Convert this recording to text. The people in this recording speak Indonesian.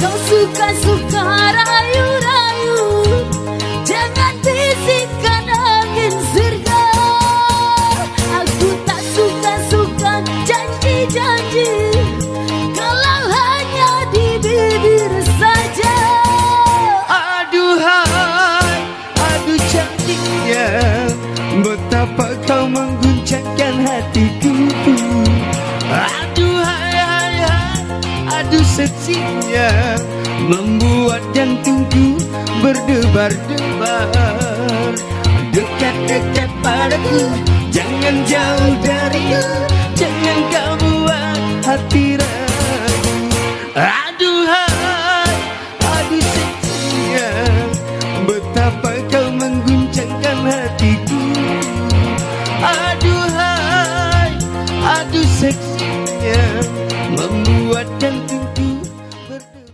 Kau suka-suka rayu-rayu, jangan bisikkan angin surga. Aku tak suka-suka janji-janji, kalau hanya di bibir saja. Aduhai, aduh cantiknya, betapa kau mengguncangkan hatiku. Aduhai, hai, hai, aduh seksinya, membuat jantungku berdebar-debar. Dekat-dekat padaku, jangan jauh dariku, jangan kau buat hati ragu.